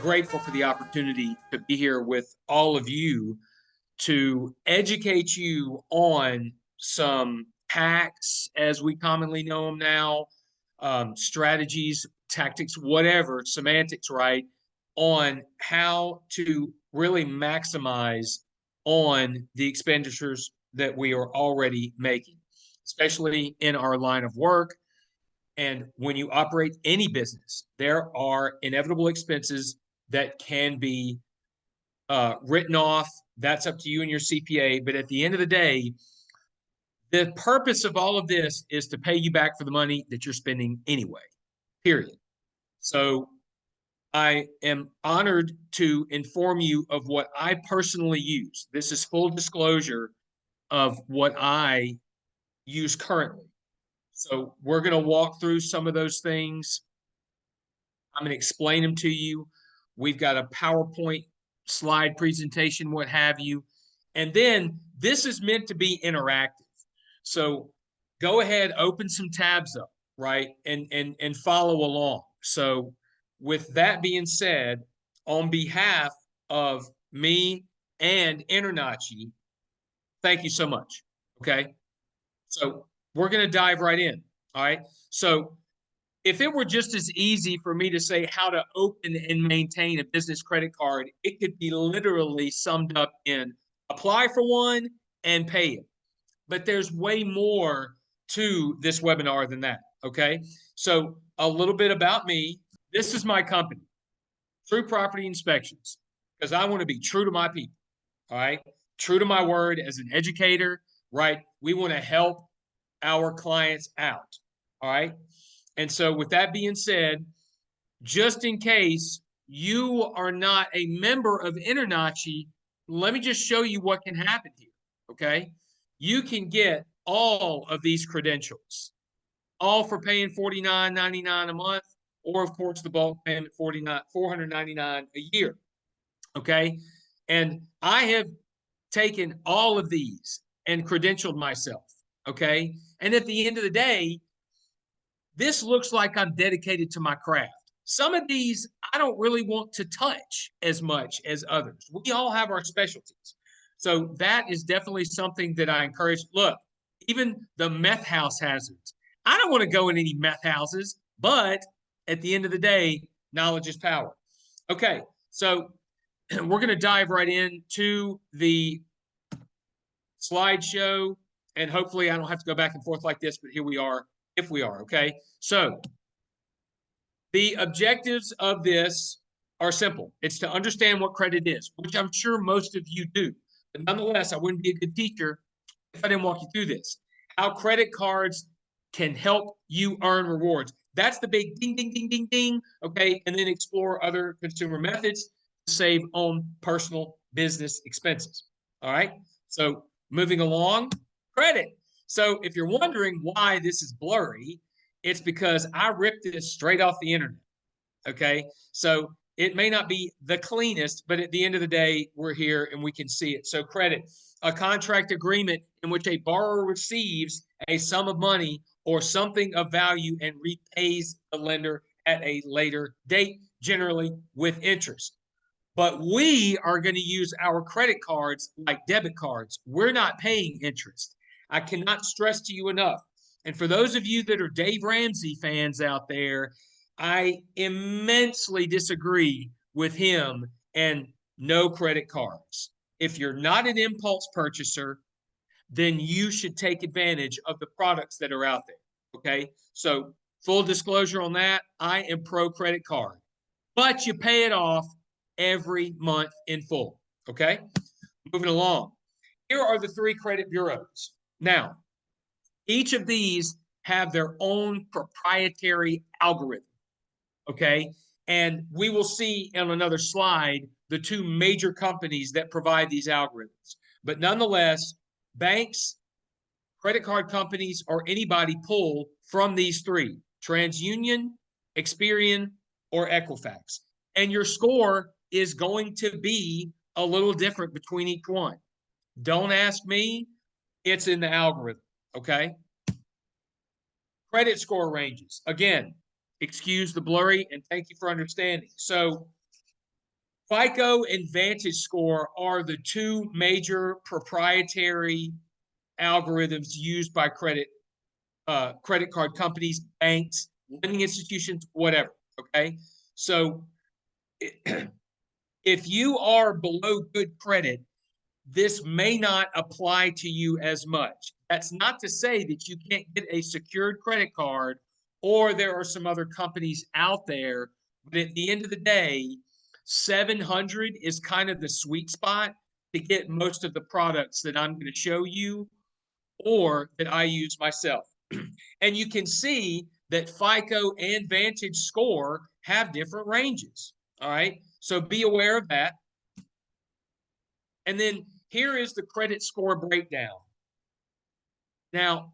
grateful for the opportunity to be here with all of you to educate you on some hacks, as we commonly know them now, strategies, tactics, whatever, semantics, right, on how to really maximize on the expenditures that we are already making, especially in our line of work. And when you operate any business, there are inevitable expenses that can be written off. That's up to you and your CPA. But at the end of the day, the purpose of all of this is to pay you back for the money that you're spending anyway, period. So I am honored to inform you of what I personally use. This is full disclosure of what I use currently. So we're going to walk through some of those things. I'm going to explain them to you. We've got a PowerPoint slide presentation, what have you. And then this is meant to be interactive. So go ahead, open some tabs up, right? And follow along. So with that being said, on behalf of me and InterNACHI, thank you so much. Okay. So we're going to dive right in. All right. So if it were just as easy for me to say how to open and maintain a business credit card, it could be literally summed up in apply for one and pay it. But there's way more to this webinar than that. Okay. So a little bit about me. This is my company, True Property Inspections, because I want to be true to my people. All right. True to my word as an educator, right? We want to help our clients out. All right. And so with that being said, just in case you are not a member of InterNACHI, let me just show you what can happen here, okay? You can get all of these credentials, all for paying $49.99 a month, or of course the bulk payment $499 a year, okay? And I have taken all of these and credentialed myself, okay? And at the end of the day, this looks like I'm dedicated to my craft. Some of these I don't really want to touch as much as others. We all have our specialties. So that is definitely something that I encourage. Look, even the meth house hazards. I don't want to go in any meth houses, but at the end of the day, knowledge is power. Okay, so we're going to dive right into the slideshow, and hopefully I don't have to go back and forth like this, but here we are, if we are, okay? So the objectives of this are simple. It's to understand what credit is, which I'm sure most of you do. But nonetheless, I wouldn't be a good teacher if I didn't walk you through this. How credit cards can help you earn rewards. That's the big ding, ding, ding, ding, ding, okay? And then explore other consumer methods to save on personal business expenses, all right? So moving along, credit. So if you're wondering why this is blurry, it's because I ripped this straight off the internet, okay? So it may not be the cleanest, but at the end of the day, we're here and we can see it. So credit, a contract agreement in which a borrower receives a sum of money or something of value and repays the lender at a later date, generally with interest. But we are going to use our credit cards like debit cards. We're not paying interest. I cannot stress to you enough. And for those of you that are Dave Ramsey fans out there, I immensely disagree with him and no credit cards. If you're not an impulse purchaser, then you should take advantage of the products that are out there. Okay. So full disclosure on that, I am pro credit card, but you pay it off every month in full. Okay. Moving along. Here are the three credit bureaus. Now, each of these have their own proprietary algorithm. Okay. And we will see on another slide the two major companies that provide these algorithms. But nonetheless, banks, credit card companies, or anybody pull from these three: TransUnion, Experian, or Equifax. And your score is going to be a little different between each one. Don't ask me. It's in the algorithm. Okay. Credit score ranges. Again, excuse the blurry and thank you for understanding. So FICO and Vantage Score are the two major proprietary algorithms used by credit card companies, banks, lending institutions, whatever. Okay, so if you are below good credit, this may not apply to you as much. That's not to say that you can't get a secured credit card or there are some other companies out there. But at the end of the day, 700 is kind of the sweet spot to get most of the products that I'm going to show you or that I use myself. And you can see that FICO and Vantage Score have different ranges. All right. So be aware of that. And then here is the credit score breakdown. Now,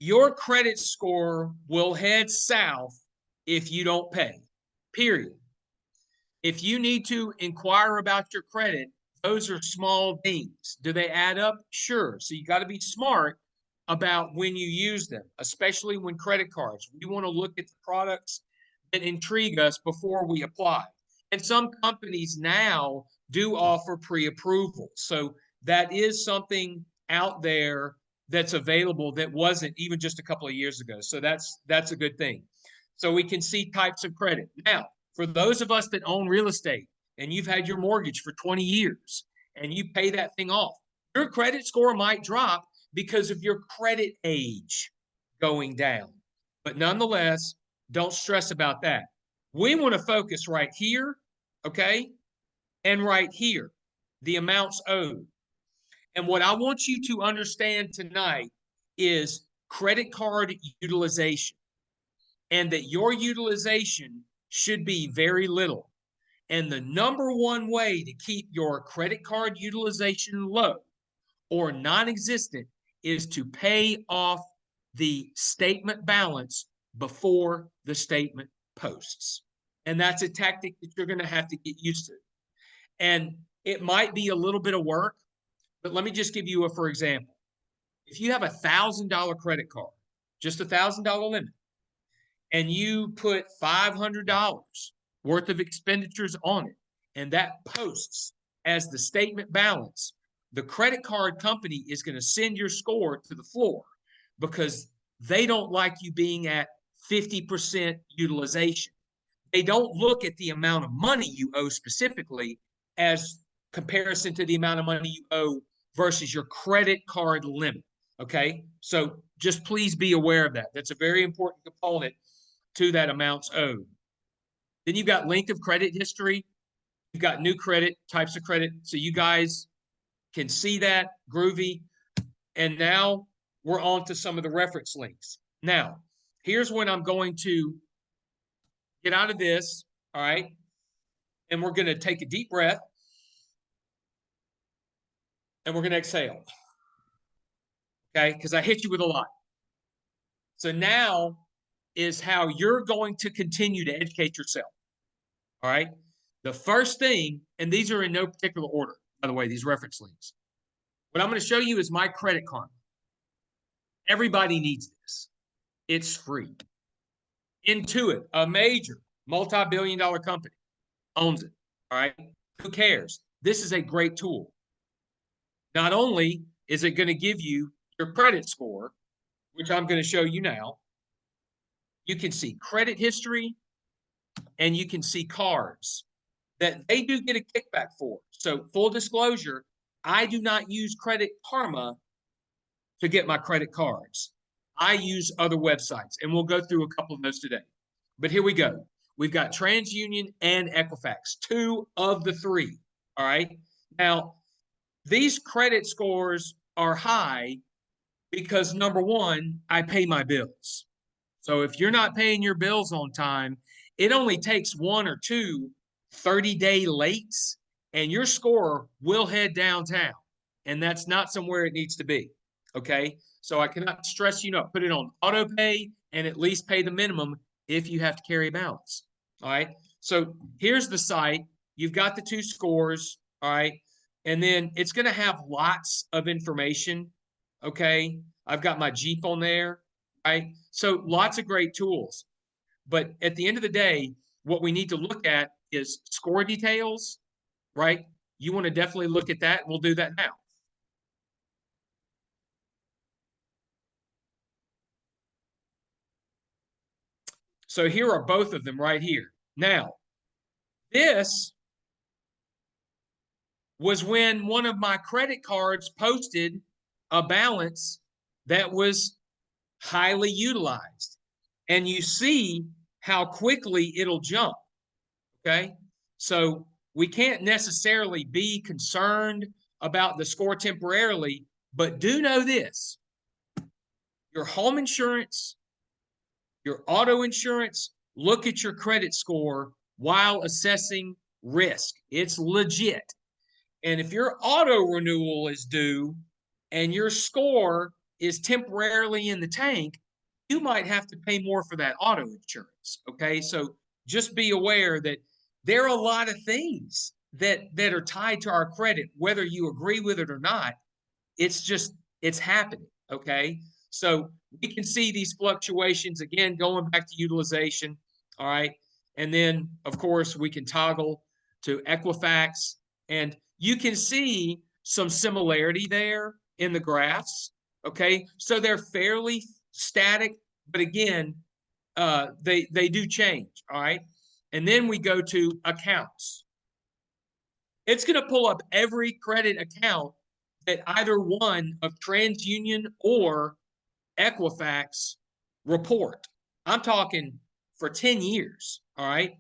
your credit score will head south if you don't pay, period. If you need to inquire about your credit, those are small dings. Do they add up? Sure. So you got to be smart about when you use them, especially when credit cards. We want to look at the products that intrigue us before we apply. And some companies now do offer pre-approval. So that is something out there that's available that wasn't even just a couple of years ago. So that's a good thing. So we can see types of credit. Now, for those of us that own real estate and you've had your mortgage for 20 years and you pay that thing off, your credit score might drop because of your credit age going down. But nonetheless, don't stress about that. We want to focus right here, okay, and right here, the amounts owed. And what I want you to understand tonight is credit card utilization, and that your utilization should be very little. And the number one way to keep your credit card utilization low or non-existent is to pay off the statement balance before the statement posts. And that's a tactic that you're going to have to get used to. And it might be a little bit of work, but let me just give you for example. If you have $1,000 credit card, just $1,000 limit, and you put $500 worth of expenditures on it, and that posts as the statement balance, the credit card company is going to send your score to the floor because they don't like you being at 50% utilization. They don't look at the amount of money you owe specifically as comparison to the amount of money you owe versus your credit card limit. Okay, so just please be aware of that. That's a very important component to that amounts owed. Then you've got length of credit history. You've got new credit, types of credit. So you guys can see that, groovy. And now we're on to some of the reference links. Now, here's when I'm going to get out of this, all right? And we're going to take a deep breath. And we're going to exhale. Okay, because I hit you with a lot. So now is how you're going to continue to educate yourself. All right. The first thing, and these are in no particular order, by the way, these reference links. What I'm going to show you is my Credit Karma. Everybody needs this. It's free. Intuit, a major multi-billion-dollar company, owns it. All right. Who cares? This is a great tool. Not only is it going to give you your credit score, which I'm going to show you now, you can see credit history and you can see cards that they do get a kickback for. So full disclosure, I do not use Credit Karma to get my credit cards. I use other websites, and we'll go through a couple of those today. But here we go. We've got TransUnion and Equifax, two of the three. All right. Now, these credit scores are high because, number one, I pay my bills. So if you're not paying your bills on time, it only takes one or two 30-day lates, and your score will head downtown. And that's not somewhere it needs to be. Okay. So I cannot stress you enough. Put it on auto pay and at least pay the minimum if you have to carry a balance. All right. So here's the site. You've got the two scores. All right. And then it's going to have lots of information. Okay. I've got my Jeep on there. Right. So lots of great tools. But at the end of the day, what we need to look at is score details, right? You want to definitely look at that. We'll do that now. So here are both of them right here. Now, this was when one of my credit cards posted a balance that was highly utilized. And you see how quickly it'll jump. Okay. So we can't necessarily be concerned about the score temporarily, but do know this: your home insurance, your auto insurance, look at your credit score while assessing risk. It's legit. And if your auto renewal is due and your score is temporarily in the tank, you might have to pay more for that auto insurance. Okay. So just be aware that there are a lot of things that are tied to our credit, whether you agree with it or not. It's happening. Okay. So we can see these fluctuations again, going back to utilization. All right. And then, of course, we can toggle to Equifax, and you can see some similarity there in the graphs. Okay. So they're fairly static, but again, they do change. All right. And then we go to accounts. It's going to pull up every credit account that either one of TransUnion or Equifax report. I'm talking for 10 years. All right.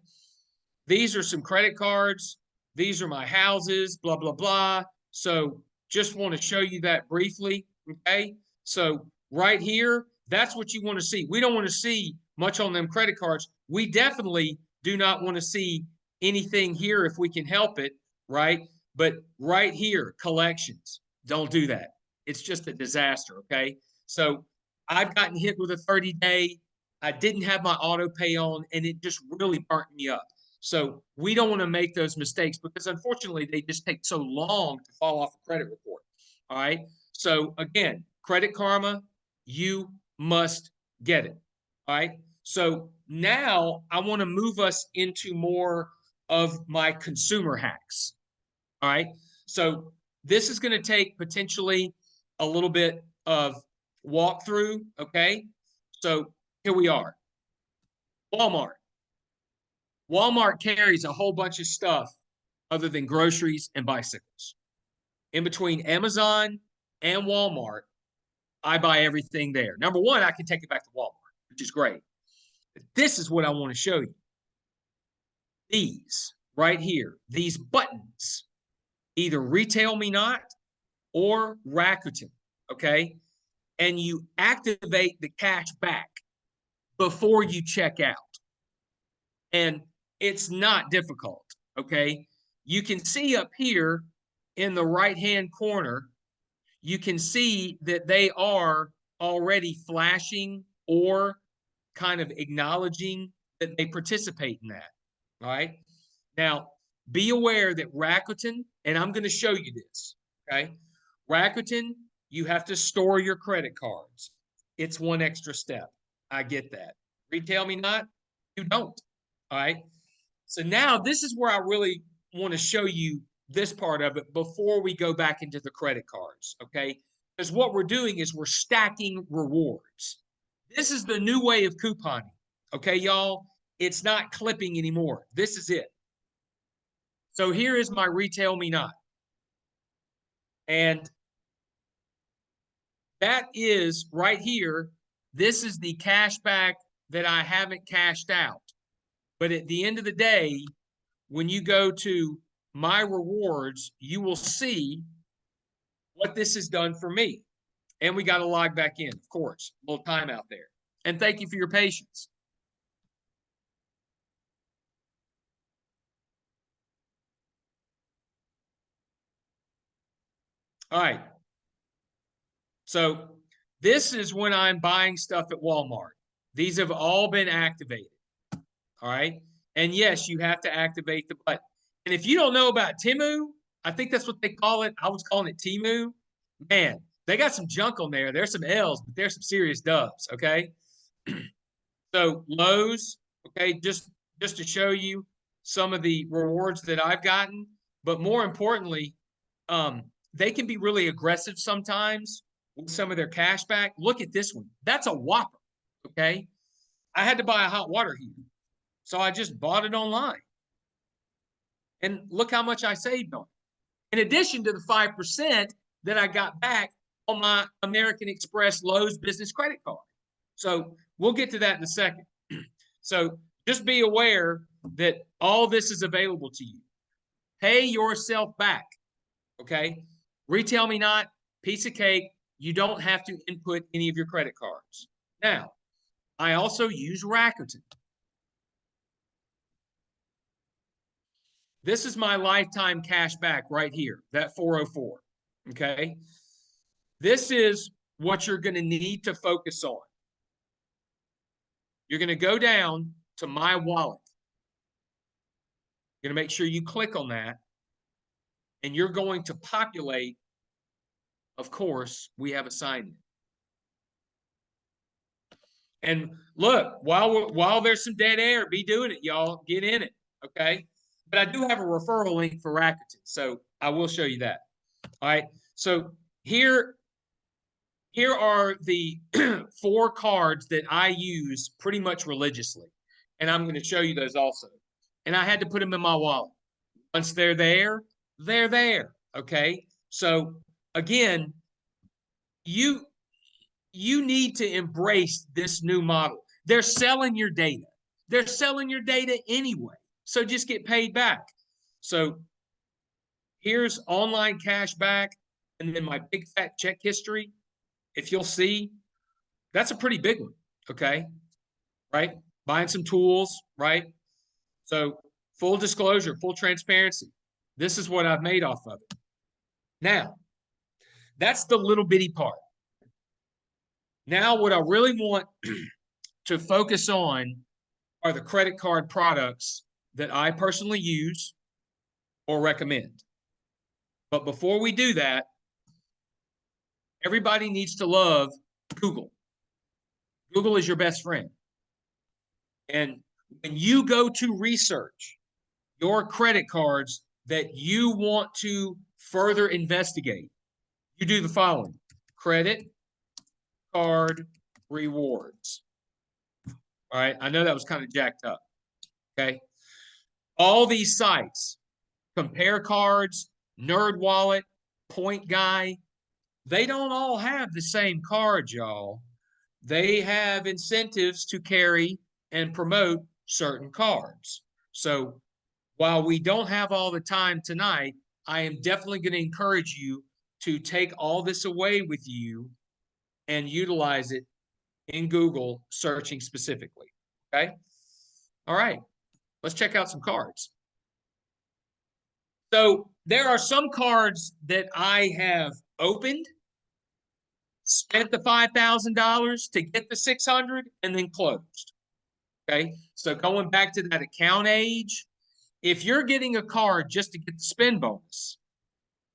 These are some credit cards. These are my houses, blah, blah, blah. So just want to show you that briefly. Okay. So right here, that's what you want to see. We don't want to see much on them credit cards. We definitely do not want to see anything here if we can help it. Right. But right here, collections, don't do that. It's just a disaster. Okay. So I've gotten hit with a 30-day. I didn't have my auto pay on, and it just really burnt me up. So we don't want to make those mistakes because unfortunately they just take so long to fall off a credit report. All right. So again, Credit Karma, you must get it. All right. So now I want to move us into more of my consumer hacks. All right. So this is going to take potentially a little bit of walkthrough. Okay. So here we are. Walmart. Walmart carries a whole bunch of stuff other than groceries and bicycles. In between Amazon and Walmart, I buy everything there. Number one, I can take it back to Walmart, which is great. But this is what I want to show you. These right here, these buttons, either Retail Me Not or Rakuten, okay? And you activate the cash back before you check out. And it's not difficult, okay? You can see up here in the right-hand corner, you can see that they are already flashing or kind of acknowledging that they participate in that, all right? Now, be aware that Rakuten, and I'm going to show you this, okay? Rakuten, you have to store your credit cards. It's one extra step. I get that. Retail Me Not, you don't, all right? So now this is where I really want to show you this part of it before we go back into the credit cards, okay? Because what we're doing is we're stacking rewards. This is the new way of couponing, okay, y'all? It's not clipping anymore. This is it. So here is my Retail Me Not. And that is right here. This is the cash back that I haven't cashed out. But at the end of the day, when you go to my rewards, you will see what this has done for me. And we got to log back in, of course. A little time out there. And thank you for your patience. All right. So this is when I'm buying stuff at Walmart. These have all been activated. All right. And yes, you have to activate the button. And if you don't know about Temu, I think that's what they call it. I was calling it Temu. Man, they got some junk on there. There's some L's, but there's some serious dubs. Okay. So Lowe's, okay, just to show you, some of the rewards that I've gotten, but more importantly, they can be really aggressive sometimes with some of their cash back. Look at this one. That's a whopper. Okay. I had to buy a hot water heater, so I just bought it online. And look how much I saved on it. In addition to the 5% that I got back on my American Express Lowe's business credit card. So we'll get to that in a second. So just be aware that all this is available to you. Pay yourself back. Okay. Retail me not, piece of cake. You don't have to input any of your credit cards. Now, I also use Rakuten. This is my lifetime cash back right here, that 404. Okay. This is what you're going to need to focus on. You're going to go down to my wallet. You're going to make sure you click on that. And you're going to populate, of course, we have assigned it. And look, while there's some dead air, be doing it, y'all. Get in it, okay? But I do have a referral link for Rakuten, so I will show you that. All right. So here are the 4 cards that I use pretty much religiously, and I'm going to show you those also. And I had to put them in my wallet. Once they're there, they're there. Okay. So again, you need to embrace this new model. They're selling your data. They're selling your data anyway. So just get paid back. So here's online cash back, and then my big fat check history. If you'll see, that's a pretty big one. Okay. Right. Buying some tools. Right. So full disclosure, full transparency. This is what I've made off of it. Now, that's the little bitty part. Now, what I really want to focus on are the credit card products that I personally use or recommend. But before we do that, everybody needs to love Google. Google is your best friend. And when you go to research your credit cards that you want to further investigate, you do the following: credit card rewards. All right. I know that was kind of jacked up. Okay. All these sites, Compare Cards, Nerd Wallet, Point Guy, they don't all have the same cards, y'all. They have incentives to carry and promote certain cards. So while we don't have all the time tonight, I am definitely going to encourage you to take all this away with you and utilize it in Google searching specifically. Okay. All right. Let's check out some cards. So there are some cards that I have opened, spent the $5,000 to get the 600, and then closed. Okay. So going back to that account age, if you're getting a card just to get the spend bonus,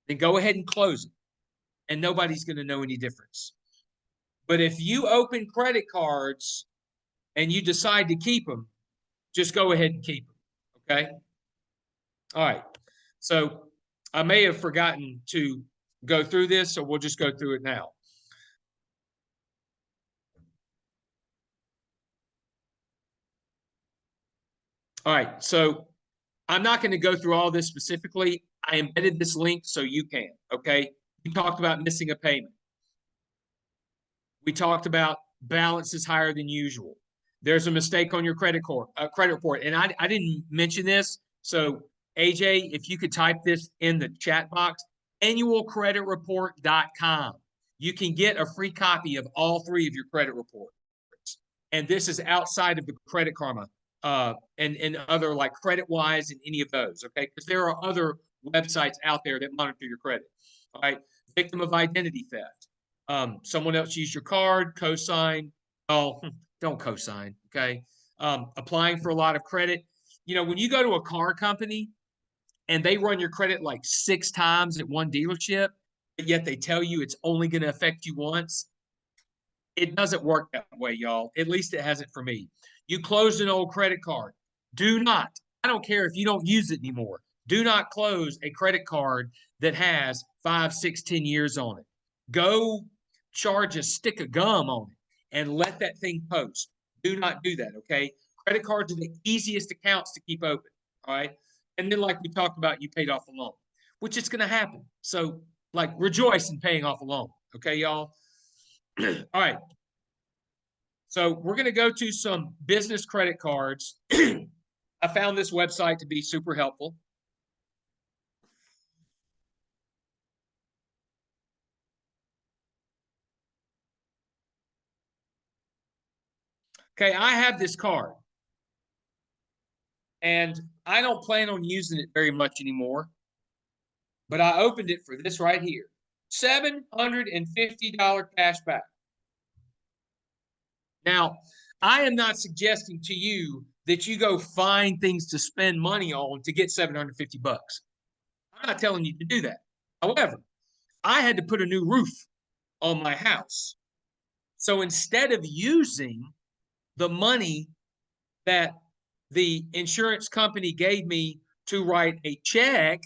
then go ahead and close it, and nobody's going to know any difference. But if you open credit cards and you decide to keep them, just go ahead and keep them. Okay. All right. So I may have forgotten to go through this, so we'll just go through it now. All right. So I'm not going to go through all this specifically. I embedded this link so you can. Okay. We talked about missing a payment. We talked about balance is higher than usual. There's a mistake on your credit report. And I didn't mention this. So AJ, if you could type this in the chat box, annualcreditreport.com. You can get a free copy of all 3 of your credit reports. And this is outside of the Credit Karma and other like CreditWise and any of those. Okay. Because there are other websites out there that monitor your credit. All right. Victim of identity theft. Someone else used your card, cosign. Oh, don't cosign. Okay. Applying for a lot of credit. You know, when you go to a car company and they run your credit like 6 times at one dealership, but yet they tell you it's only going to affect you once, it doesn't work that way, y'all. At least it hasn't for me. You closed an old credit card. Do not I don't care if you don't use it anymore. Do not close a credit card that has 5, 6, 10 years on it. Go charge a stick of gum on it and let that thing post. Do not do that, okay? Credit cards are the easiest accounts to keep open, all right? And then, like we talked about, you paid off a loan, which is going to happen. So, like, rejoice in paying off a loan, okay, y'all? All right. So, we're going to go to some business credit cards. I found this website to be super helpful. Okay, I have this card and I don't plan on using it very much anymore, but I opened it for this right here, $750 cash back. Now, I am not suggesting to you that you go find things to spend money on to get 750 bucks. I'm not telling you to do that. However, I had to put a new roof on my house. So instead of using the money that the insurance company gave me to write a check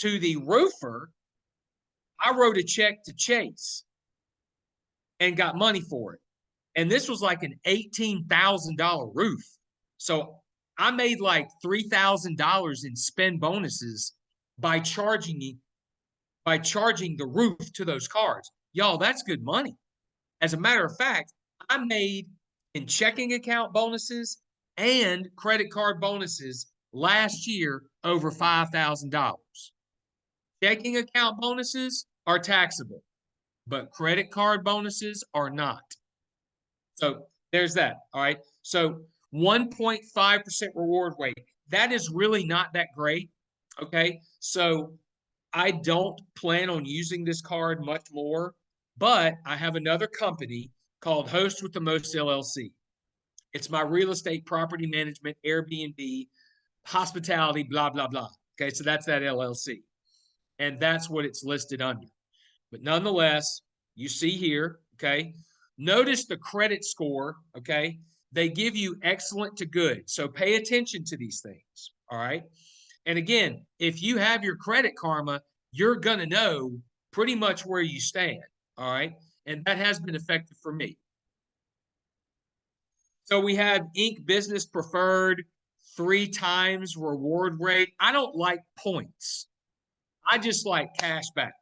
to the roofer, I wrote a check to Chase and got money for it. And this was like an $18,000 roof. So I made like $3,000 in spend bonuses by charging the roof to those cards. Y'all, that's good money. As a matter of fact, I made in checking account bonuses and credit card bonuses last year over $5,000. Checking account bonuses are taxable, but credit card bonuses are not. So there's that. All right. So 1.5% reward rate. That is really not that great. Okay. So I don't plan on using this card much more, but I have another company called Host with the Most LLC. It's my real estate property management, Airbnb, hospitality, blah, blah, blah. Okay. So that's that LLC. And that's what it's listed under. But nonetheless, you see here, okay, notice the credit score, okay? They give you excellent to good. So pay attention to these things, all right? And again, if you have your Credit Karma, you're going to know pretty much where you stand, all right? And that has been effective for me. So we have Inc. Business Preferred, 3 times reward rate. I don't like points. I just like cash back.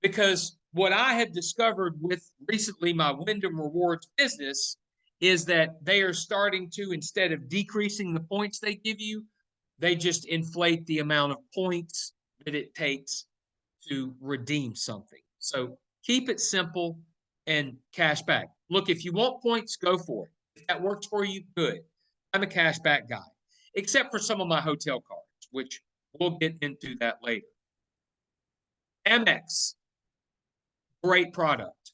Because what I have discovered with recently my Wyndham Rewards business is that they are starting to, instead of decreasing the points they give you, they just inflate the amount of points that it takes to redeem something. So keep it simple and cash back. Look, if you want points, go for it. If that works for you, good. I'm a cash back guy, except for some of my hotel cards, which we'll get into that later. Amex. Great product.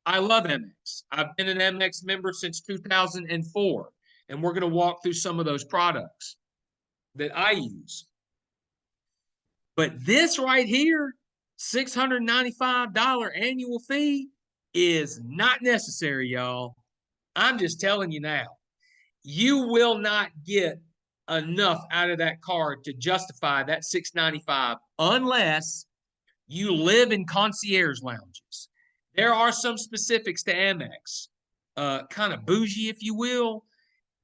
I love Amex. I've been an Amex member since 2004, and we're going to walk through some of those products that I use. But this right here, $695 annual fee is not necessary, y'all. I'm just telling you now. You will not get enough out of that card to justify that $695 unless you live in concierge lounges. There are some specifics to Amex, kind of bougie, if you will.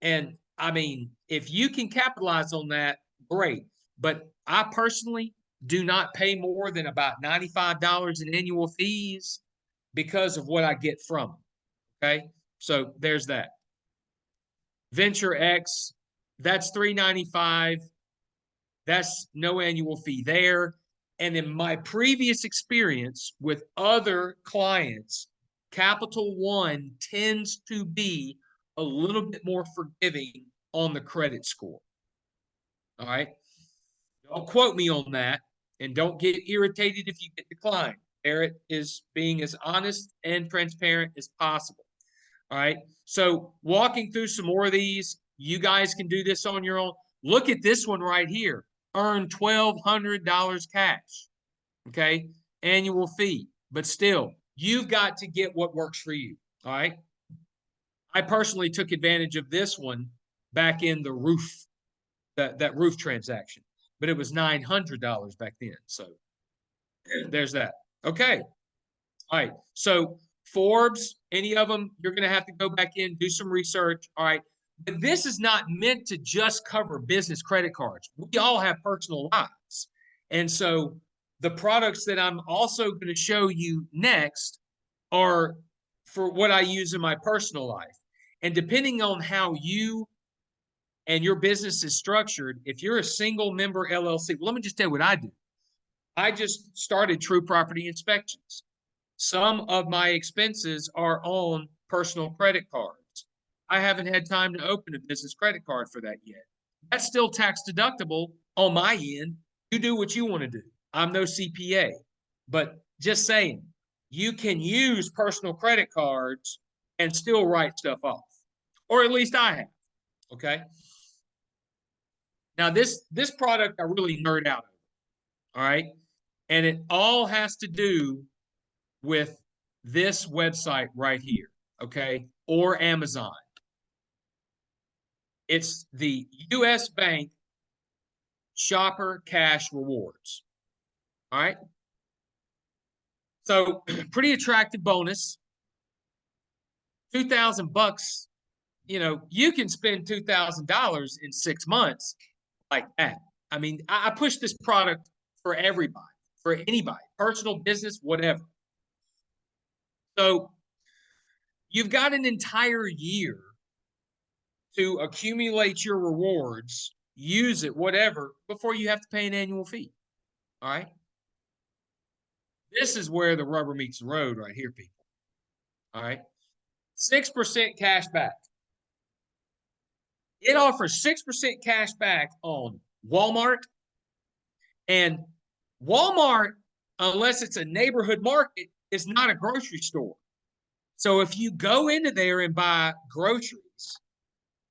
And I mean, if you can capitalize on that, great. But I personally do not pay more than about $95 in annual fees because of what I get from them. Okay. So there's that. Venture X, that's $395. That's no annual fee there. And in my previous experience with other clients, Capital One tends to be a little bit more forgiving on the credit score. All right. Don't quote me on that and don't get irritated if you get declined. Barrett is being as honest and transparent as possible. All right. So walking through some more of these, you guys can do this on your own. Look at this one right here. Earn $1,200 cash. Okay. Annual fee. But still, you've got to get what works for you. All right. I personally took advantage of this one back in the roof that roof transaction, but it was $900 back then. So there's that. Okay. All right. So Forbes, any of them, you're going to have to go back in, do some research. All right. But this is not meant to just cover business credit cards. We all have personal lives. And so the products that I'm also going to show you next are for what I use in my personal life. And depending on how you and your business is structured, if you're a single member LLC, well, let me just tell you what I do. I just started True Property Inspections. Some of my expenses are on personal credit cards. I haven't had time to open a business credit card for that yet. That's still tax deductible on my end. You do what you want to do. I'm no CPA, but just saying, you can use personal credit cards and still write stuff off, or at least I have. Okay. Now this product I really nerd out over. All right, and it all has to do with this website right here. Okay, or Amazon. It's the U.S. Bank Shopper Cash Rewards. All right. So pretty attractive bonus. $2,000. You know, you can spend $2,000 in 6 months like that. I mean, I push this product for everybody, for anybody, personal, business, whatever. So you've got an entire year to accumulate your rewards, use it, whatever, before you have to pay an annual fee. All right. This is where the rubber meets the road right here, people. All right. 6% cash back. It offers 6% cash back on Walmart. And Walmart, unless it's a neighborhood market, is not a grocery store. So if you go into there and buy groceries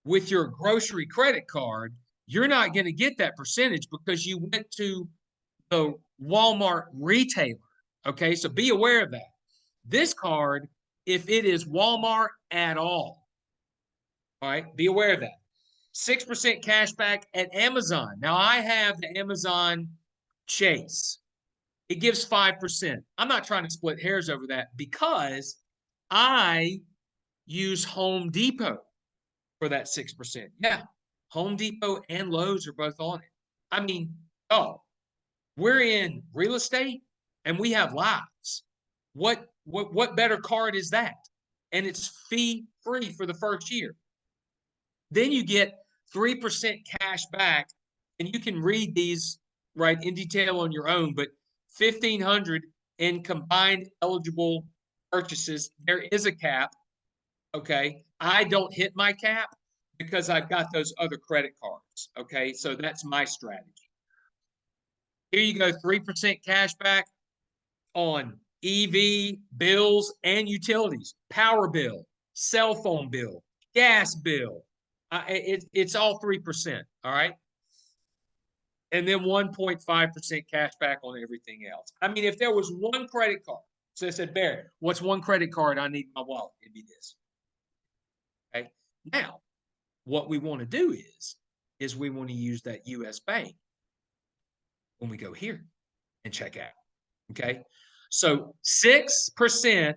with your grocery credit card, you're not going to get that percentage because you went to the Walmart retailer. Okay, so be aware of that. This card, if it is Walmart at all right, be aware of that. 6% cash back at Amazon. Now I have the Amazon Chase. It gives 5%. I'm not trying to split hairs over that because I use Home Depot for that 6%. Yeah, Home Depot and Lowe's are both on it. I mean, oh, we're in real estate and we have lives. What better card is that? And it's fee free for the first year. Then you get 3% cash back, and you can read these right in detail on your own, but 1,500 in combined eligible purchases. There is a cap. Okay. I don't hit my cap because I've got those other credit cards. Okay. So that's my strategy. Here you go, 3% cash back on EV bills and utilities, power bill, cell phone bill, gas bill. It's all 3%. All right. And then 1.5% cash back on everything else. I mean, if there was one credit card, so I said, Barrett, what's one credit card I need in my wallet? It'd be this. Okay. Now, what we want to do is we want to use that US Bank when we go here and check out. Okay. So 6%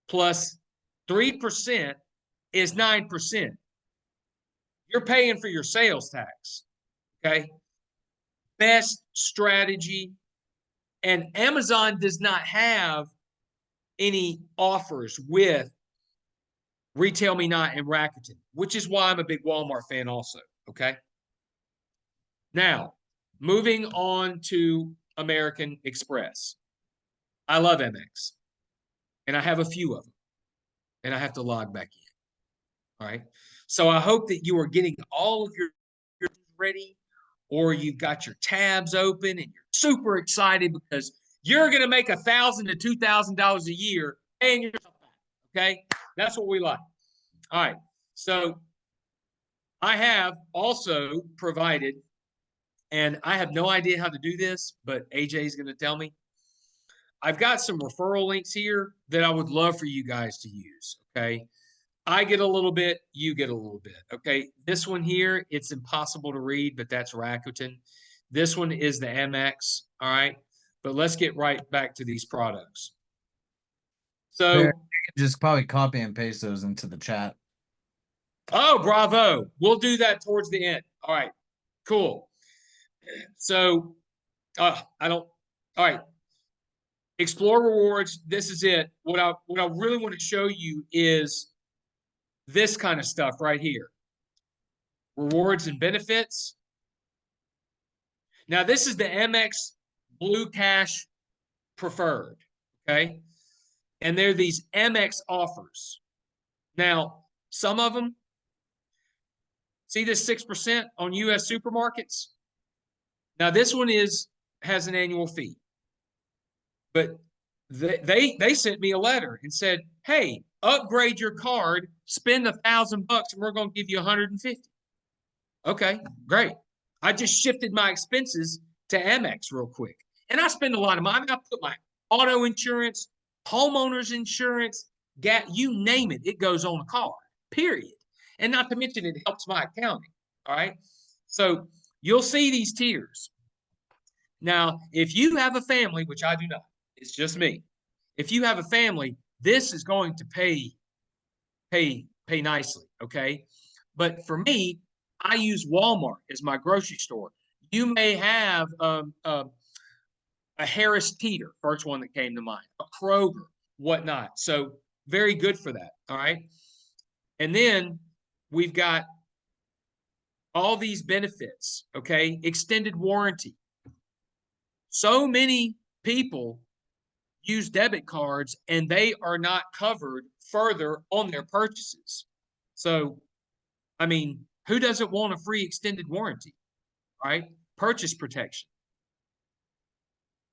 plus 3% is 9%. You're paying for your sales tax. Okay. Best strategy. And Amazon does not have any offers with Retail Me Not and Rakuten, which is why I'm a big Walmart fan also. Okay. Now, moving on to American Express. I love MX, and I have a few of them, and I have to log back in. All right. So I hope that you are getting all of your ready, or you've got your tabs open and you're super excited because you're going to make $1,000 to $2,000 a year paying yourself back. Okay. That's what we like. All right. So I have also provided, and I have no idea how to do this, but AJ is going to tell me. I've got some referral links here that I would love for you guys to use. Okay. I get a little bit, you get a little bit. Okay. This one here, it's impossible to read, but that's Rakuten. This one is the MX. All right. But let's get right back to these products. There, So, you can just probably copy and paste those into the chat. oh, bravo. We'll do that towards the end. All right. Cool. So, I don't, all right. Explore rewards. This is it. What I really want to show you is this kind of stuff right here. Rewards and benefits. Now, this is the MX Blue Cash Preferred, okay? And they're these MX offers. Now, some of them, see this 6% on U.S. supermarkets? Now, this one has an annual fee. But they sent me a letter and said, hey, upgrade your card, spend $1,000 and we're going to give you 150. Okay, great. I just shifted my expenses to Amex real quick. And I spend a lot of money. I put my auto insurance, homeowners insurance, you name it, it goes on a card, period. And not to mention it helps my accounting. All right. So you'll see these tiers. Now, if you have a family, which I do not, it's just me. If you have a family, this is going to pay nicely. Okay. But for me, I use Walmart as my grocery store. You may have a Harris Teeter, first one that came to mind, a Kroger, whatnot. So very good for that. All right. And then we've got all these benefits. Okay. Extended warranty. So many people use debit cards and they are not covered further on their purchases. So, I mean, who doesn't want a free extended warranty, right? Purchase protection.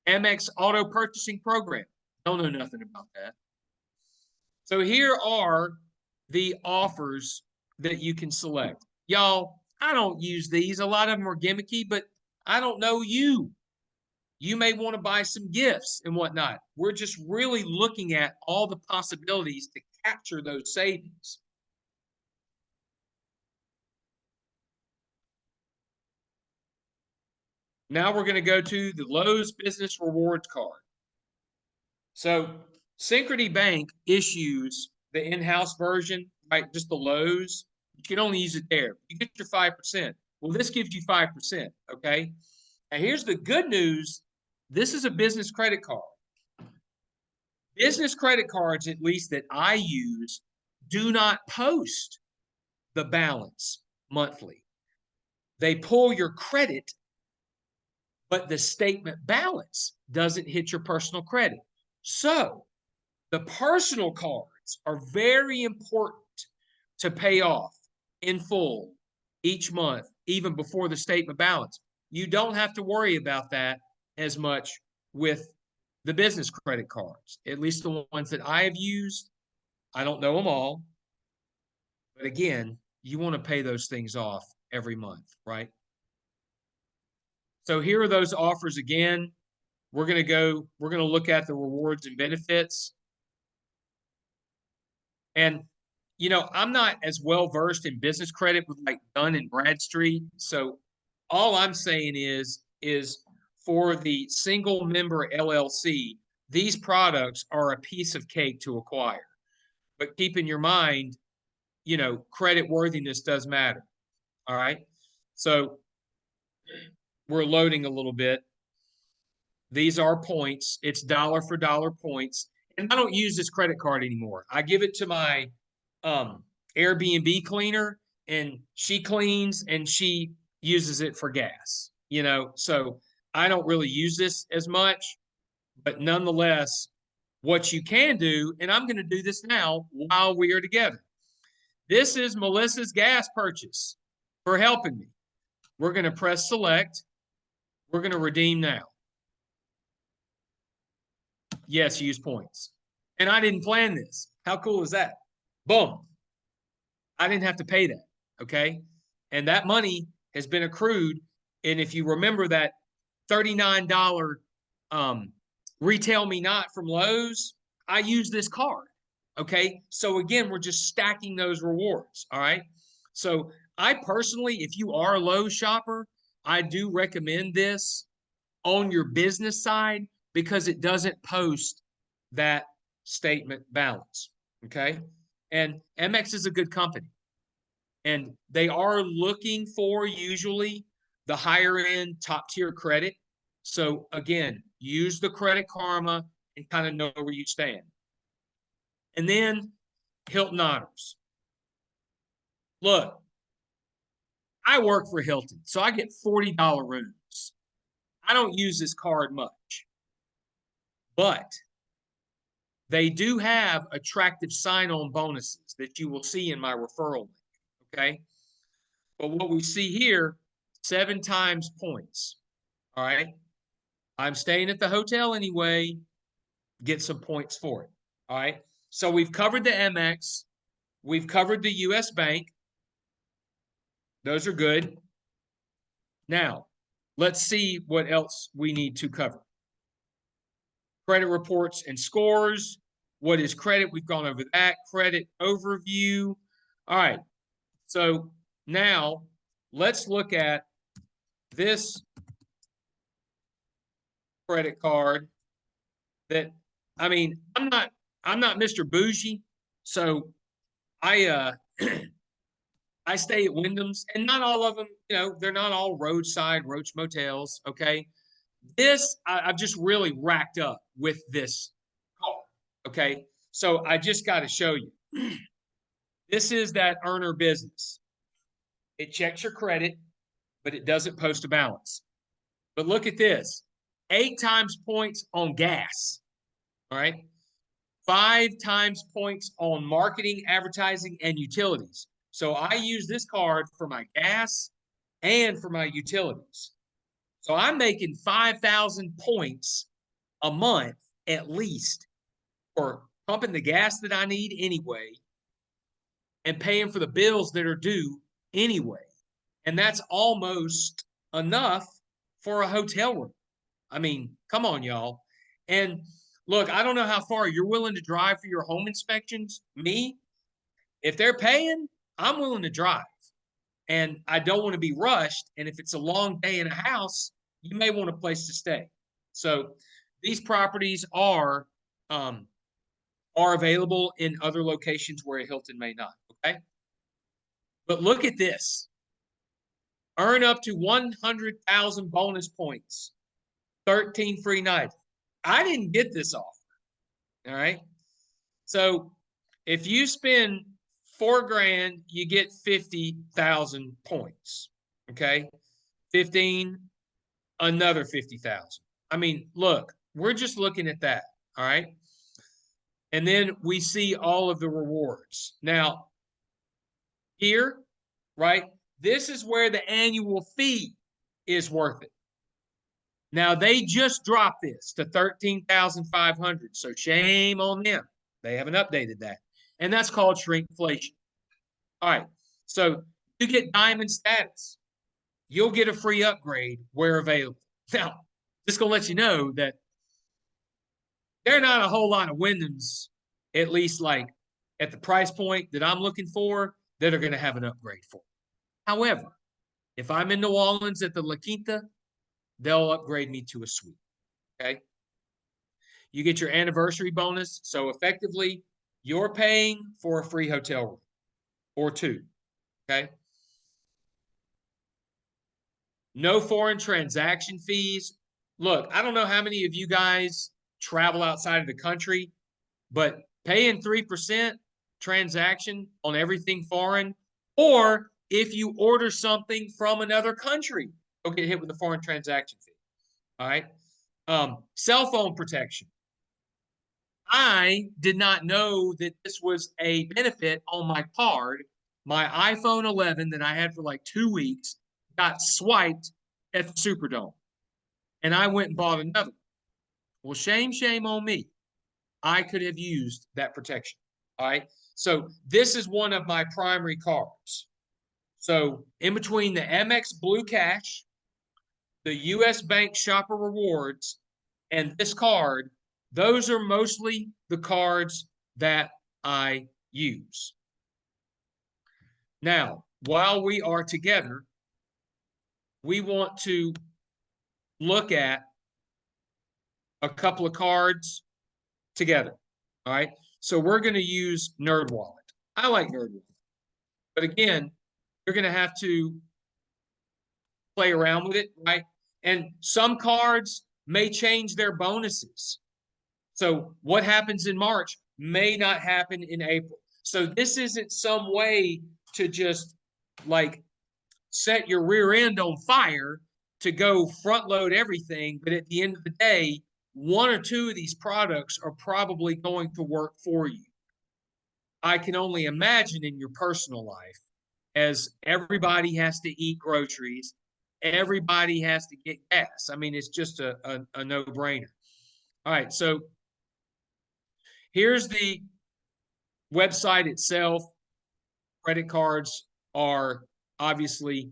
Amex auto purchasing program. Don't know nothing about that. So here are the offers that you can select. Y'all, I don't use these. A lot of them are gimmicky, but I don't know you. You may want to buy some gifts and whatnot. We're just really looking at all the possibilities to capture those savings. Now we're going to go to the Lowe's Business Rewards Card. So Synchrony Bank issues the in-house version, right? Just the Lowe's. You can only use it there. You get your 5%. Well, this gives you 5%, okay? Now here's the good news. This is a business credit card. Business credit cards, at least that I use, do not post the balance monthly. They pull your credit, but the statement balance doesn't hit your personal credit. So the personal cards are very important to pay off in full each month, even before the statement balance. You don't have to worry about that as much with the business credit cards, at least the ones that I have used. I don't know them all. But again, you want to pay those things off every month, right? So here are those offers again. We're going to look at the rewards and benefits. And, I'm not as well versed in business credit with like Dun and Bradstreet. So all I'm saying is for the single member LLC, these products are a piece of cake to acquire. But keep in your mind, credit worthiness does matter. All right. So we're loading a little bit. These are points. It's dollar for dollar points. And I don't use this credit card anymore. I give it to my Airbnb cleaner and she cleans and she uses it for gas, so I don't really use this as much, but nonetheless, what you can do, and I'm going to do this now while we are together. This is Melissa's gas purchase for helping me. We're going to press select. We're going to redeem now. Yes, use points. And I didn't plan this. How cool is that? Boom. I didn't have to pay that. Okay. And that money has been accrued. And if you remember that $39 retail me not from Lowe's, I use this card. Okay. So again, we're just stacking those rewards. All right. So I personally, if you are a Lowe's shopper, I do recommend this on your business side because it doesn't post that statement balance. Okay. And MX is a good company and they are looking for usually the higher end top tier credit. So again, use the Credit Karma and kind of know where you stand. And then Hilton Honors. Look, I work for Hilton, so I get $40 rooms. I don't use this card much, but they do have attractive sign-on bonuses that you will see in my referral link, okay? But what we see here, 7 times points, all right? I'm staying at the hotel anyway, get some points for it, all right? So we've covered the MX, we've covered the US Bank. Those are good. Now, let's see what else we need to cover. Credit reports and scores. What is credit? We've gone over that. Credit overview. All right. So now let's look at this credit card that, I mean, I'm not Mr. Bougie. So I I stay at Wyndham's and not all of them, you know, they're not all roadside roach motels. Okay. This I've just really racked up with this card. Okay. So I just got to show you. This is that earner business. It checks your credit, but it doesn't post a balance. But look at this 8 times points on gas. All right. 5 times points on marketing, advertising, and utilities. So I use this card for my gas and for my utilities. So I'm making 5,000 points a month at least for pumping the gas that I need anyway and paying for the bills that are due anyway. And that's almost enough for a hotel room. I mean, come on, y'all. And look, I don't know how far you're willing to drive for your home inspections. Me, if they're paying, I'm willing to drive. And I don't want to be rushed. And if it's a long day in a house, you may want a place to stay. So these properties are available in other locations where a Hilton may not. Okay. But look at this. Earn up to 100,000 bonus points. 13 free nights. I didn't get this offer. All right. So if you spend $4,000, you get 50,000 points. Okay. 15, another 50,000. I mean, look, we're just looking at that. All right. And then we see all of the rewards. Now, here, right, this is where the annual fee is worth it. Now, they just dropped this to 13,500. So shame on them. They haven't updated that. And that's called shrinkflation. All right. So you get diamond status. You'll get a free upgrade where available. Now, just going to let you know that there are not a whole lot of Wyndhams, at least like at the price point that I'm looking for, that are going to have an upgrade for. However, if I'm in New Orleans at the La Quinta, they'll upgrade me to a suite. Okay. You get your anniversary bonus. So effectively, you're paying for a free hotel room or 2. Okay. No foreign transaction fees. Look, I don't know how many of you guys travel outside of the country, but paying 3% transaction on everything foreign, or if you order something from another country, you'll get hit with a foreign transaction fee. All right. Cell phone protection. I did not know that this was a benefit on my card. My iPhone 11 that I had for like 2 weeks got swiped at the Superdome. And I went and bought another. Well, shame on me. I could have used that protection. All right. So this is one of my primary cards. So in between the MX Blue Cash, the US Bank Shopper Rewards, and this card, those are mostly the cards that I use. Now, while we are together, we want to look at a couple of cards together. All right. So we're going to use NerdWallet. I like NerdWallet. But again, you're going to have to play around with it, right? And some cards may change their bonuses. So what happens in March may not happen in April. So this isn't some way to just like set your rear end on fire to go front load everything. But at the end of the day, one or two of these products are probably going to work for you. I can only imagine in your personal life, as everybody has to eat groceries, everybody has to get gas. I mean, it's just a no-brainer. All right, so here's the website itself. Credit cards are obviously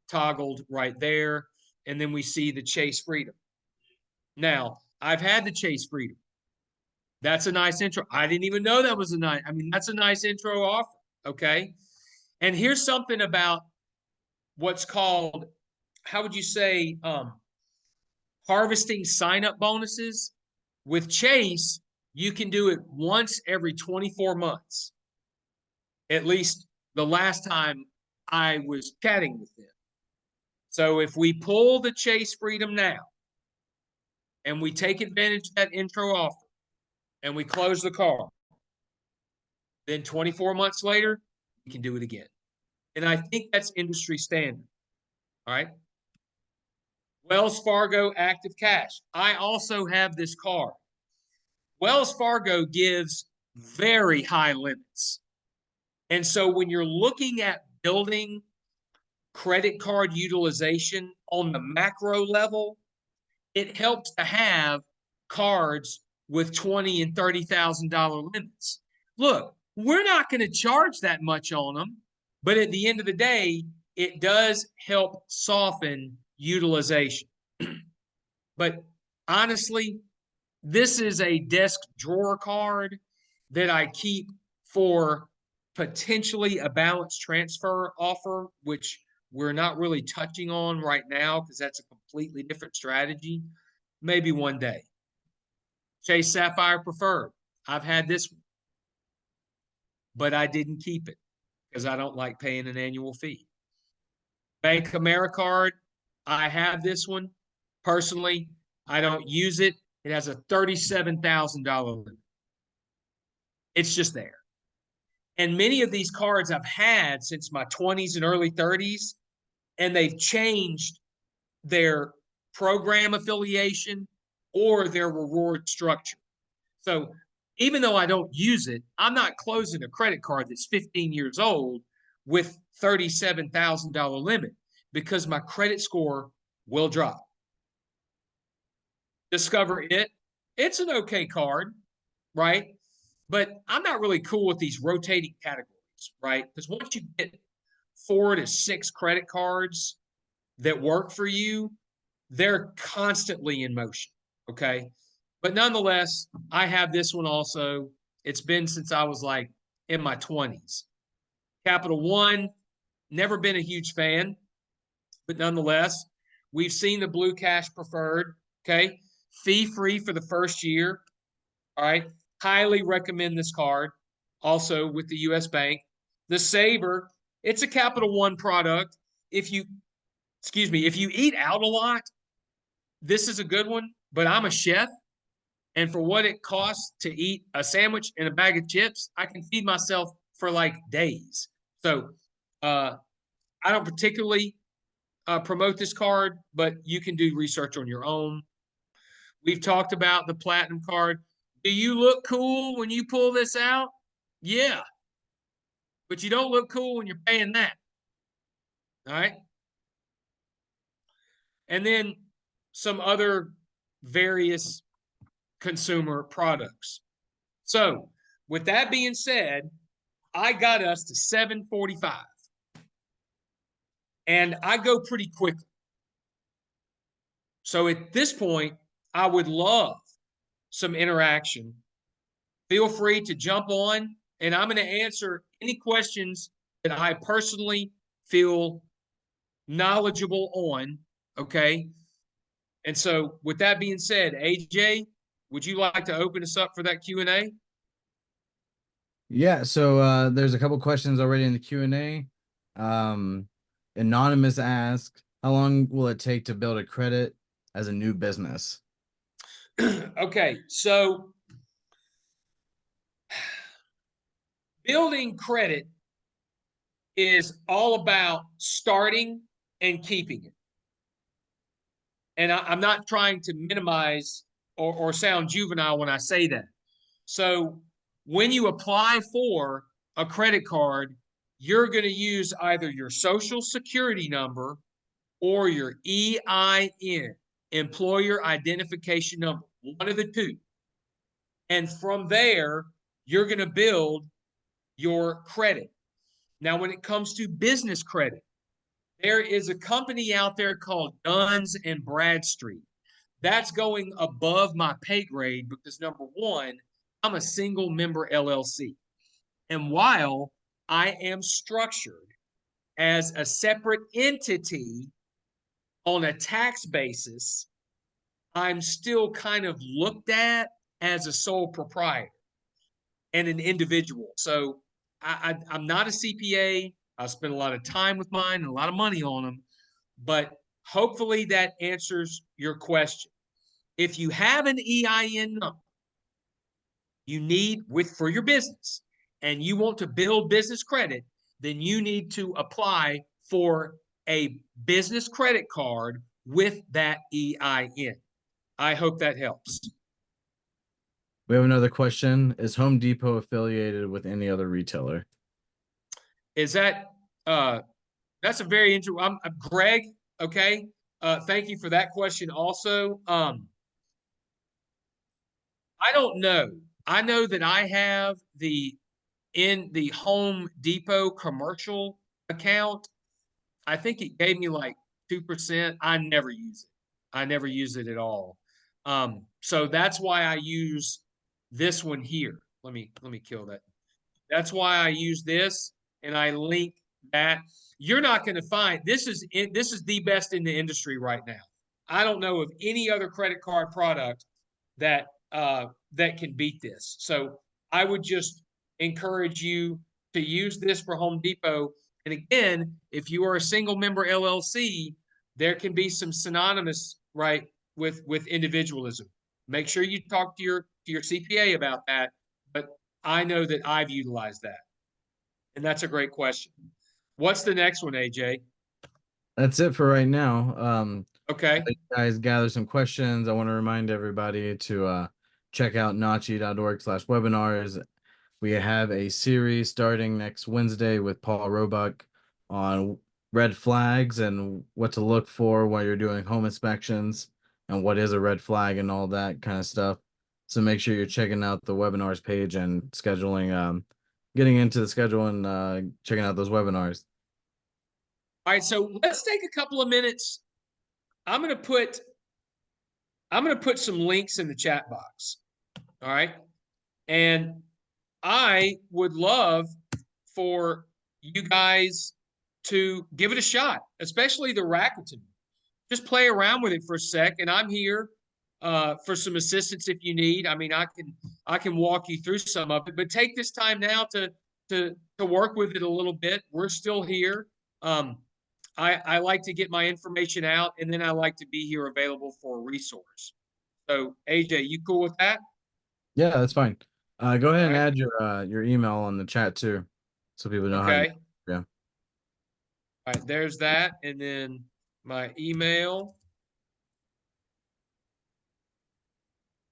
toggled right there. And then we see the Chase Freedom. Now, I've had the Chase Freedom. That's a nice intro. I didn't even know that was a nice, I mean, that's a nice intro offer. Okay. And here's something about what's called, how would you say, harvesting sign-up bonuses. With Chase, you can do it once every 24 months. At least the last time I was chatting with them. So if we pull the Chase Freedom now and we take advantage of that intro offer and we close the card, then 24 months later, we can do it again. And I think that's industry standard. All right. Wells Fargo Active Cash. I also have this card. Wells Fargo gives very high limits. And so when you're looking at building credit card utilization on the macro level, it helps to have cards with $20,000 and $30,000 limits. Look, we're not going to charge that much on them, but at the end of the day, it does help soften utilization. But honestly, this is a desk drawer card that I keep for potentially a balance transfer offer, which we're not really touching on right now because that's a completely different strategy. Maybe one day. Chase Sapphire Preferred. I've had this one, but I didn't keep it because I don't like paying an annual fee. Bank AmeriCard. I have this one. Personally, I don't use it. It has a $37,000 limit. It's just there. And many of these cards I've had since my 20s and early 30s, and they've changed their program affiliation or their reward structure. So even though I don't use it, I'm not closing a credit card that's 15 years old with $37,000 limit because my credit score will drop. Discover It. It's an okay card, right? But I'm not really cool with these rotating categories, right? Because once you get 4 to 6 credit cards that work for you, they're constantly in motion, okay? But nonetheless, I have this one also. It's been since I was like in my 20s. Capital One, never been a huge fan, but nonetheless, we've seen the Blue Cash Preferred, okay? Fee-free for the first year, all right? Highly recommend this card. Also with the U.S. Bank. The Saver, it's a Capital One product. If you eat out a lot, this is a good one, but I'm a chef. And for what it costs to eat a sandwich and a bag of chips, I can feed myself for like days. So I don't particularly promote this card, but you can do research on your own. We've talked about the Platinum card. Do you look cool when you pull this out? Yeah. But you don't look cool when you're paying that. All right. And then some other various consumer products. So with that being said, I got us to 7:45. And I go pretty quickly. So at this point, I would love some interaction. Feel free to jump on and I'm going to answer any questions that I personally feel knowledgeable on. Okay. And so with that being said, AJ, would you like to open us up for that Q&A? Yeah, so there's a couple questions already in the Q&A. Anonymous asked, how long will it take to build a credit as a new business? Okay, so building credit is all about starting and keeping it. And I'm not trying to minimize or sound juvenile when I say that. So when you apply for a credit card, you're going to use either your social security number or your EIN, employer identification number, one of the two. And from there, you're going to build your credit. Now, when it comes to business credit, there is a company out there called Duns and Bradstreet. That's going above my pay grade because number one, I'm a single member LLC. And while I am structured as a separate entity on a tax basis, I'm still kind of looked at as a sole proprietor and an individual. So I'm not a CPA. I spend a lot of time with mine and a lot of money on them, but hopefully that answers your question. If you have an EIN number you need for your business and you want to build business credit, then you need to apply for a business credit card with that EIN. I hope that helps. We have another question. Is Home Depot affiliated with any other retailer? Is that that's a very interesting. I'm Greg. Okay. Thank you for that question. Also, I don't know. I know that I have in the Home Depot commercial account. I think it gave me like 2%. I never use it. I never use it at all. So that's why I use this one here. Let me kill that. That's why I use this and I link that. You're not going to find this is the best in the industry right now. I don't know of any other credit card product that that can beat this. So I would just encourage you to use this for Home Depot. And again, if you are a single member LLC, there can be some synonymous right with individualism. Make sure you talk to your CPA about that. But I know that I've utilized that. And that's a great question. What's the next one, AJ? That's it for right now. Okay. You guys gather some questions. I want to remind everybody to check out nachi.org/webinars. We have a series starting next Wednesday with Paul Roebuck on red flags and what to look for while you're doing home inspections and what is a red flag and all that kind of stuff. So make sure you're checking out the webinars page and scheduling, getting into the schedule and checking out those webinars. All right, so let's take a couple of minutes. I'm going to put some links in the chat box. All right. And I would love for you guys to give it a shot, especially the Rakuten. Just play around with it for a sec, and I'm here for some assistance if you need. I mean, I can walk you through some of it, but take this time now to work with it a little bit. We're still here. I like to get my information out, and then I like to be here available for a resource. So, AJ, you cool with that? Yeah, that's fine. Go ahead and Right. add your email on the chat too, so people know how to. Okay. Yeah. All right. There's that, and then my email.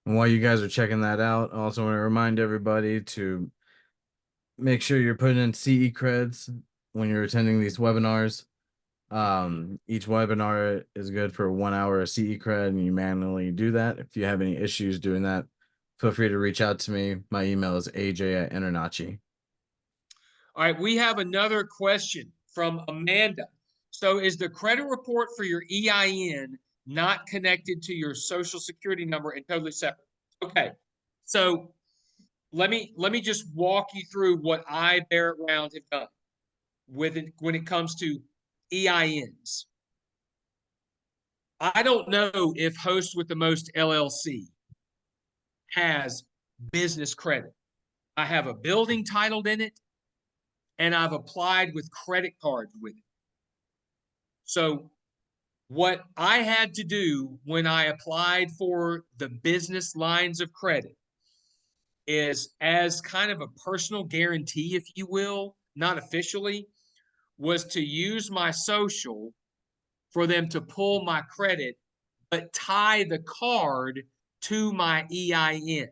And while you guys are checking that out, I also want to remind everybody to make sure you're putting in CE creds when you're attending these webinars. Each webinar is good for 1 hour of CE cred, and you manually do that. If you have any issues doing that, feel free to reach out to me. My email is aj@InterNACHI. All right. We have another question from Amanda. So, is the credit report for your EIN not connected to your social security number and totally separate? Okay. So, let me just walk you through what I, Barrett Round, have done with it when it comes to EINs. I don't know if Host with the Most LLC has business credit. I have a building titled in it, and I've applied with credit cards with it. So what I had to do when I applied for the business lines of credit is, as kind of a personal guarantee, if you will, not officially, was to use my social for them to pull my credit, but tie the card to my EIN.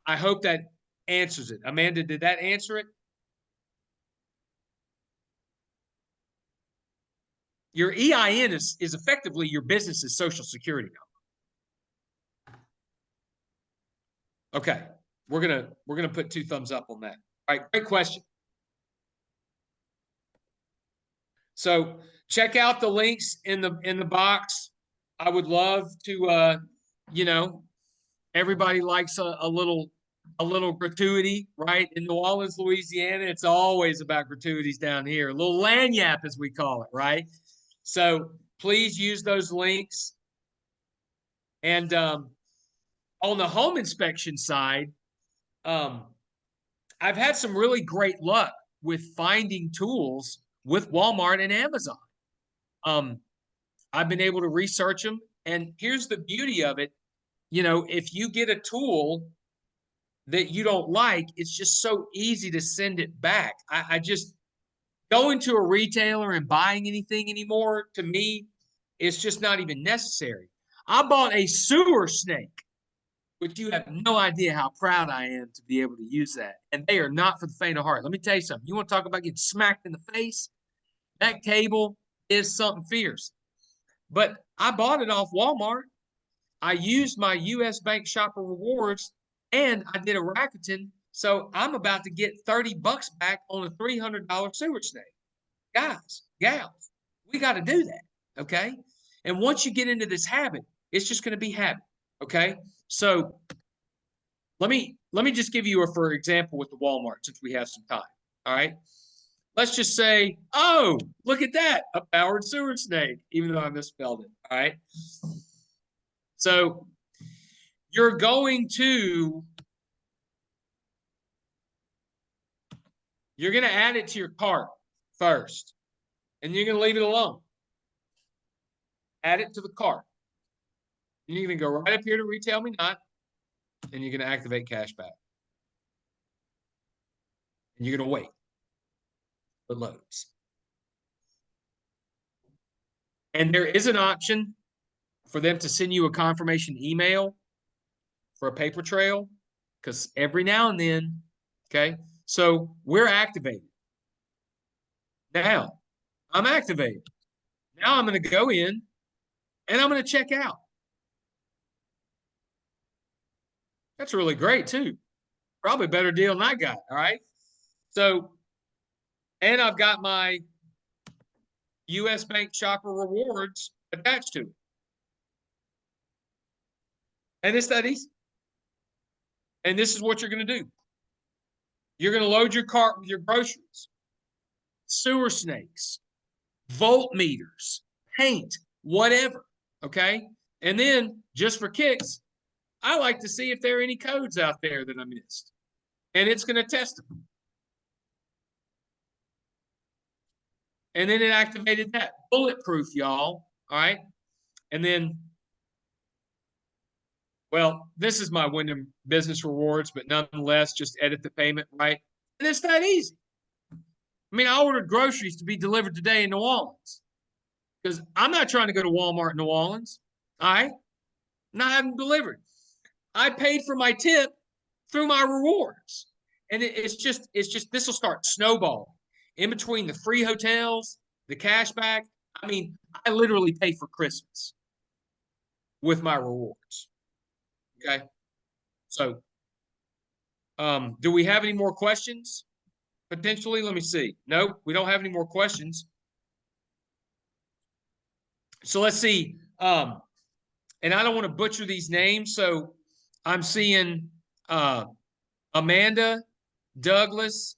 I hope that answers it. Amanda, did that answer it? Your EIN is effectively your business's social security number. Okay, we're gonna put 2 thumbs up on that. All right, great question. So check out the links in the box. I would love to, you know, everybody likes a little gratuity, right? In New Orleans, Louisiana, it's always about gratuities down here. A little lagniappe, as we call it, right? So please use those links. And on the home inspection side, I've had some really great luck with finding tools with Walmart and Amazon. I've been able to research them. And here's the beauty of it. You know, if you get a tool that you don't like, it's just so easy to send it back. I just, going to a retailer and buying anything anymore, to me, it's just not even necessary. I bought a sewer snake, which you have no idea how proud I am to be able to use that. And they are not for the faint of heart. Let me tell you something. You want to talk about getting smacked in the face? That cable is something fierce. But I bought it off Walmart. I used my US Bank Shopper Rewards, and I did a Rakuten. So I'm about to get $30 back on a $300 sewer snake. Guys, gals, we got to do that. Okay. And once you get into this habit, it's just going to be habit. Okay. So let me just give you a for example with the Walmart, since we have some time. All right. Let's just say, oh, look at that, a powered sewer snake, even though I misspelled it. All right. So you're going to add it to your cart first, and you're going to leave it alone. Add it to the cart. And you're going to go right up here to Retail Me Not, and you're going to activate cashback. And you're going to wait. It loads. And there is an option for them to send you a confirmation email for a paper trail, because every now and then, okay, so we're activated. Now, I'm activated. Now I'm going to go in and I'm going to check out. That's really great too. Probably a better deal than I got. All right. So, and I've got my US Bank Shopper Rewards attached to it. And it's that easy. And this is what you're going to do. You're going to load your cart with your groceries, sewer snakes, voltmeters, paint, whatever. Okay. And then just for kicks, I like to see if there are any codes out there that I missed. And it's going to test them. And then it activated that. Bulletproof, y'all. All right. And then, well, this is my Wyndham Business Rewards, but nonetheless, just edit the payment, right? And it's that easy. I mean, I ordered groceries to be delivered today in New Orleans because I'm not trying to go to Walmart in New Orleans. All right. Not having delivered. I paid for my tip through my rewards. And it's just, this will start snowballing in between the free hotels, the cashback. I mean, I literally pay for Christmas with my rewards. Okay. So, do we have any more questions? Potentially, let me see. No, we don't have any more questions. So let's see. And I don't want to butcher these names. So I'm seeing uh, Amanda, Douglas,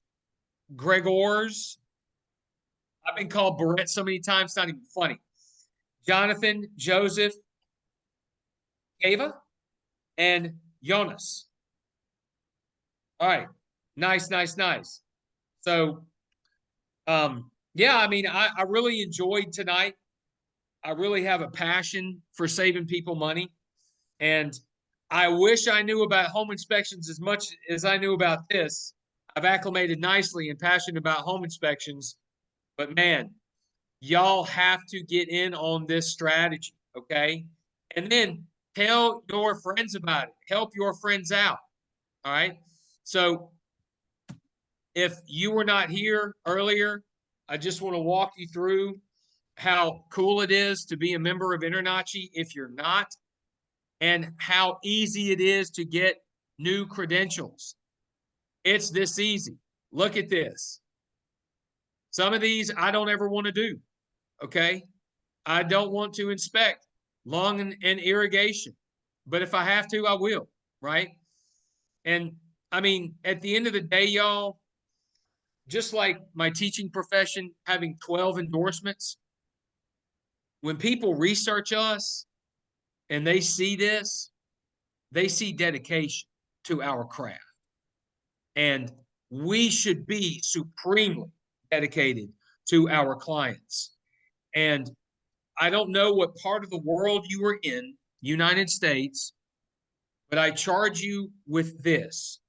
Gregors. I've been called Barrett so many times, it's not even funny. Jonathan, Joseph, Ava, and Jonas. All right. Nice, nice, nice. So, yeah, I mean, I really enjoyed tonight. I really have a passion for saving people money. And I wish I knew about home inspections as much as I knew about this. I've acclimated nicely and passionate about home inspections. But man, y'all have to get in on this strategy, okay? And then tell your friends about it. Help your friends out, all right? So if you were not here earlier, I just want to walk you through how cool it is to be a member of InterNACHI if you're not, and how easy it is to get new credentials. It's this easy. Look at this. Some of these I don't ever want to do, okay? I don't want to inspect lawn and irrigation, but if I have to, I will, right? And I mean, at the end of the day, y'all, just like my teaching profession having 12 endorsements, when people research us and they see this, they see dedication to our craft. And we should be supremely dedicated to our clients. And I don't know what part of the world you are in, United States, but I charge you with this.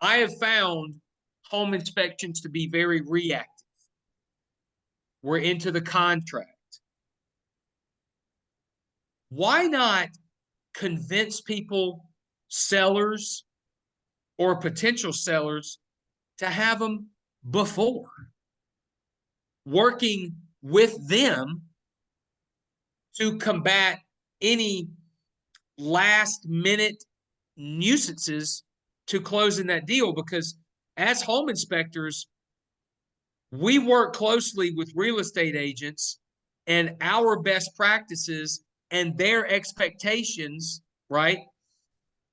I have found home inspections to be very reactive. We're into the contract. Why not convince people, sellers or potential sellers, to have them before? Working with them to combat any last minute nuisances to closing that deal, because as home inspectors, we work closely with real estate agents and our best practices and their expectations, right?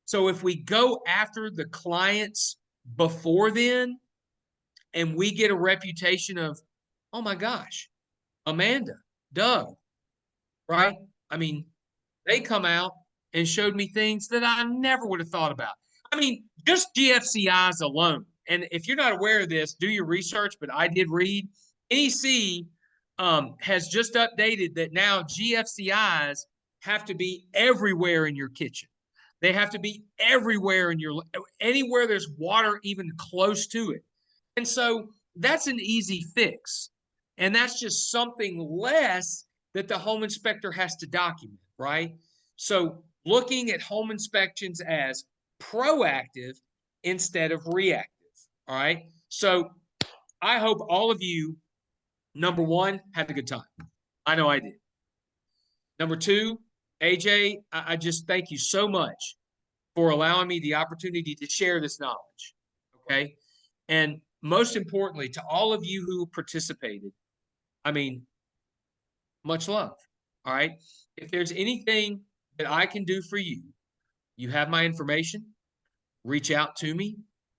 So if we go after the clients before then and we get a reputation of, oh my gosh, Amanda, Doug, right? I mean, they come out and showed me things that I never would have thought about. I mean, just GFCIs alone. And if you're not aware of this, do your research, but I did read. NEC has just updated that now GFCIs have to be everywhere in your kitchen. They have to be everywhere in your, anywhere there's water even close to it. And so that's an easy fix. And that's just something less that the home inspector has to document, right? So looking at home inspections as proactive instead of reactive, all right? So I hope all of you, number one, had a good time. I know I did. Number two, AJ, I just thank you so much for allowing me the opportunity to share this knowledge, okay? And most importantly, to all of you who participated, I mean, much love, all right? If there's anything that I can do for you, you have my information, reach out to me,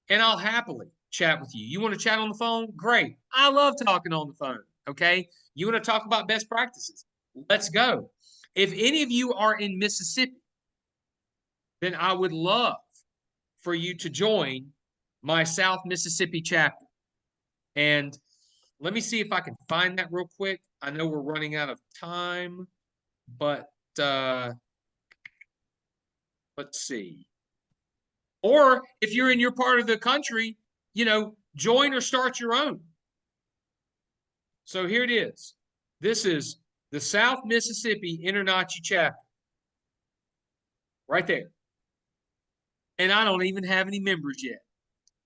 and I'll happily chat with you. You want to chat on the phone? Great. I love talking on the phone, okay? You want to talk about best practices? Let's go. If any of you are in Mississippi, then I would love for you to join my South Mississippi chapter. And let me see if I can find that real quick. I know we're running out of time, but let's see. Or if you're in your part of the country, you know, join or start your own. So here it is. This is the South Mississippi InterNACHI chapter. Right there. And I don't even have any members yet.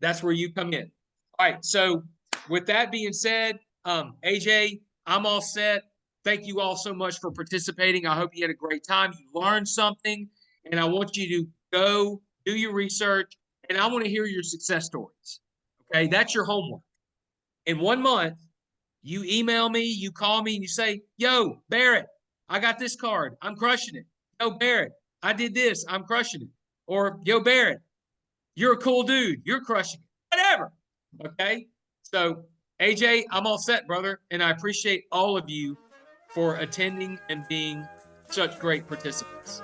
That's where you come in. All right. So with that being said, AJ, I'm all set. Thank you all so much for participating. I hope you had a great time. You learned something, and I want you to go do your research, and I want to hear your success stories. Okay, that's your homework. In 1 month, you email me, you call me, and you say, yo, Barrett, I got this card. I'm crushing it. Yo, Barrett, I did this. I'm crushing it. or yo, Barrett, you're a cool dude. You're crushing it. Whatever. Okay. So, AJ, I'm all set, brother. And I appreciate all of you for attending and being such great participants.